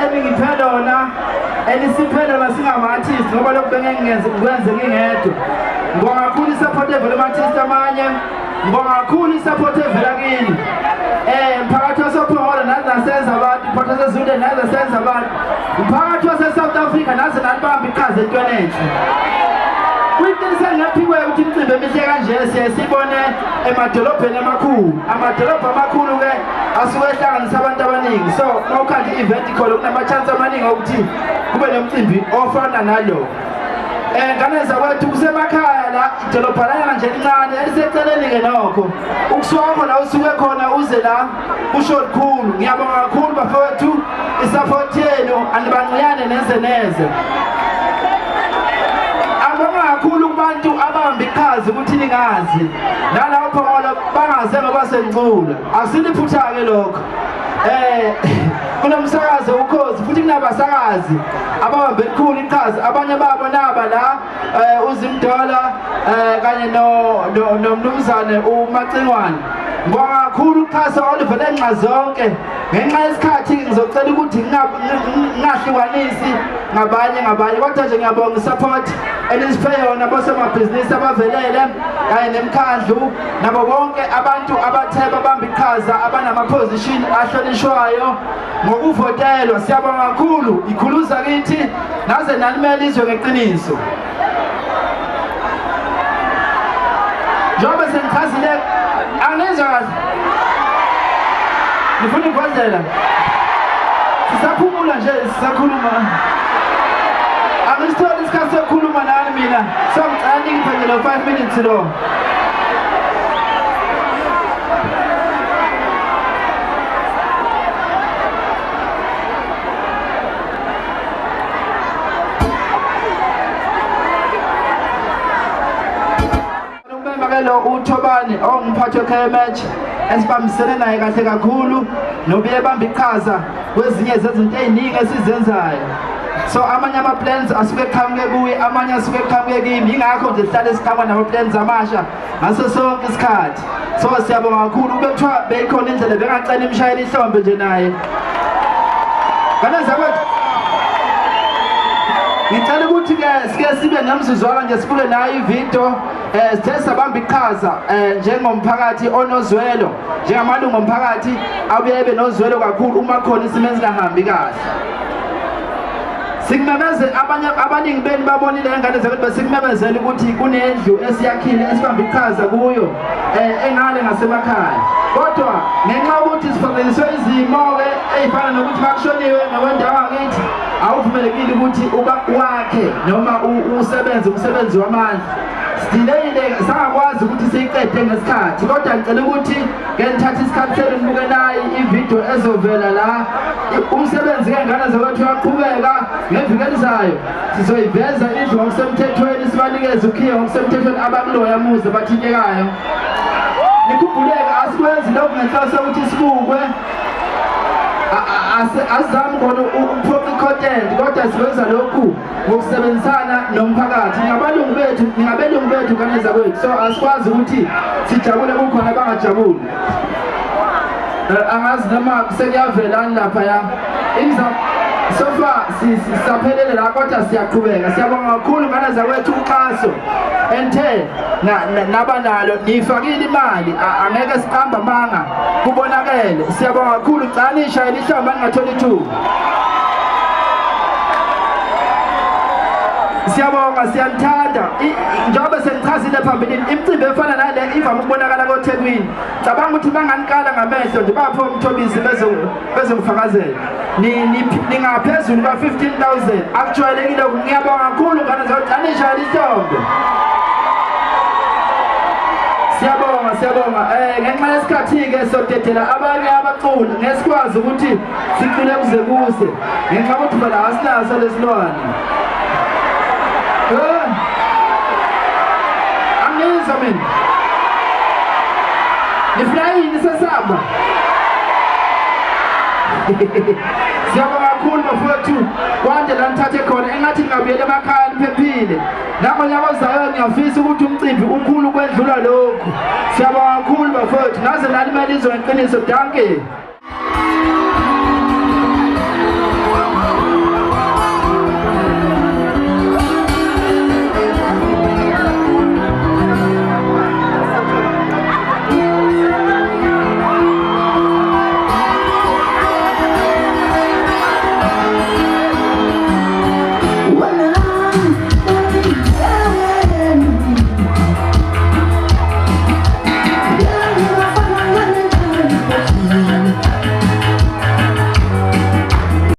ebengiphe lona elisiphe lona singama-artist ngoba lokhu bengengikwenze ngingedwa. Ngibonga kakhulu i-support evela ama-artist amanye, ngibonga kakhulu i-support evela kini. Mphakathi wasePhongolo nazi nasenza abantu, mphakathi waseZulu nazi nasenza abantu, mphakathi wase-South Africa nazi nalibamba iqhaza entweni enhle. Kuyinto engaphiwe ukuthi imicimbi emihle kanje siye sibone emadolobheni amakhulu. Amadolobha amakhulu-ke asuke ehlanganisa abantu abaningi, so mawukhanda i-event khona kunama-chance amaningi okuthi kube nomcimbi ofana nalo. Ngane zakwethu kusemakhaya la idolobha lana nje lincane eliseceleni-ke nokho ukusuka la usuke khona uze la kusho likhulu. Ngiyabonga kakhulu bafowethu i-support yenu anibanciyane neze neze. Angibonga kakhulu kubantu abahamba iqhaza ukuthi ningazi nalawo Phongolo bangaze ngoba sencula asiliphutha-ke lokho. Kunomsakazi ukhozi futhi kunabasakazi abahamba elikhulu iqhaza, abanye babo naba la uZimdola kanye nomnumzane uMacingwane. Ngibonga kakhulu uxhaso oluvele nxazonke. Ngenxa yesikhathi ngizocela ukuthi ngingahlukanisi ngabanye kodwa nje ngiyabonga i-support elisiphe yona bosomabhizinisi abavelele kanye nemikhandlu nabo bonke abantu abathe babamba iqhaza abanama-position ahlonishwayo ngokuvotelwa. Siyabonga kakhulu ikhuluza kithi naze nalimele izwe ngeqiniso. Njengoba sengichazile angizwa kahle ngifuna ukuvozela sisaphumula nje sisakhuluma angisitholi isikhathi sokukhuluma nani mina so ngicela ngiphe nje lo 5 minutes lo. Lo uThobani ongumphathi weKMH esibambisene naye kahle kakhulu nobuye bamba iqhaza kwezinye zezinto eziningi esizenzayo. So amanye ama-plans asuke eqhamuke kuye, amanye asuke eqhamuke kimi, yingakho nje sihlale siqhamuka nama-plans amasha ngaso sonke isikhathi. So siyabonga kakhulu ube kuthiwa beyikhona indlela bengacela imishayeli ihlombe nje naye. Ngicela ukuthi-ke sike sibe nomzuzwana nje sifule nayo ividiyo sithe sabamba iqhaza njengomphakathi onozwelo, njengamalungu omphakathi abuye ebe nozwelo kakhulu uma khona isimo esingahambi kahle. Sikumemezele abaningi beni babonile ngane zakuthi besikumemezela ukuthi kunendlu esiyakhile esibamba iqhaza kuyo engale ngasemakhaya. Kodwa ngenxa yokuthi sifakeliswe izimo-ke ey'fana nokuthi bakushoniwe ngokwendawo ngakithi awuvumelekile ukuthi wakhe noma usebenze umsebenzi wamandla. Sidileyile sangakwazi ukuthi siyiqede ngesikhathi, kodwa ngicela ukuthi ngenithatha isikhathi senu nibuke nayo ividiyo ezovela la. Umsebenzi-ke ngane zakwethu uyaqhubeka ngeviki elizayo sizoyiveza indlu ngokusemthethweni, sibanikeze ukhiye ngokusemthethweni abakuloya muze bathintekayo. Nikhumbuleke asikwenzi lokhu ngenhloso yokuthi sibukwe, asizami khona ukuphoqa i-content, kodwa sikwenza lokhu ngokusebenzisana nomphakathi. Ningabelungu bethu kanye zakwethu, so asikwazi ukuthi sijabule kukhona abangajabuli. Angazi noma sekuyavelani laphaya so far sisaphelele la, kodwa siyaqhubeka. Siyabonga kakhulu ngane zakwethu uxhaso enthe nabanalo nifakile imali, angeke siqamba manga kubonakele. Siyabonga kakhulu, gcana ishayela ihlamba ningatholi ithuba. Siyabonga, siyanithanda. Njengoba sengichazile phambilini, imicimbi efana nale ivame ukubonakala koThekwini. Cabanga ukuthi banganikala ngamehlo nje bapho umthobisi bezongifakazela. Ningaphezulu ka-15,000 akujwayelekile. Ngiyabonga kakhulu ngane zogcana ishayela ihlombe. Siyabonga. Ngenxa yesikhathi-ke sodedela abanye abaculi ngesikwazi ukuthi sicule kuze kuse ngenxa yokuthi phela asinaso lesilwane. Angizwa mina nifuna yini sesamba. Siyabonga kakhulu bafowethu, kwande la nithathe khona engathi ngingabuyela emakhaya niphephile. Nangonyaka ozayo ngiyafisa ukuthi umcimbi ukhulu kwedlula lokhu. Siyabonga kakhulu bafowethu, naze nalimele izwe ngeqiniso. Danke.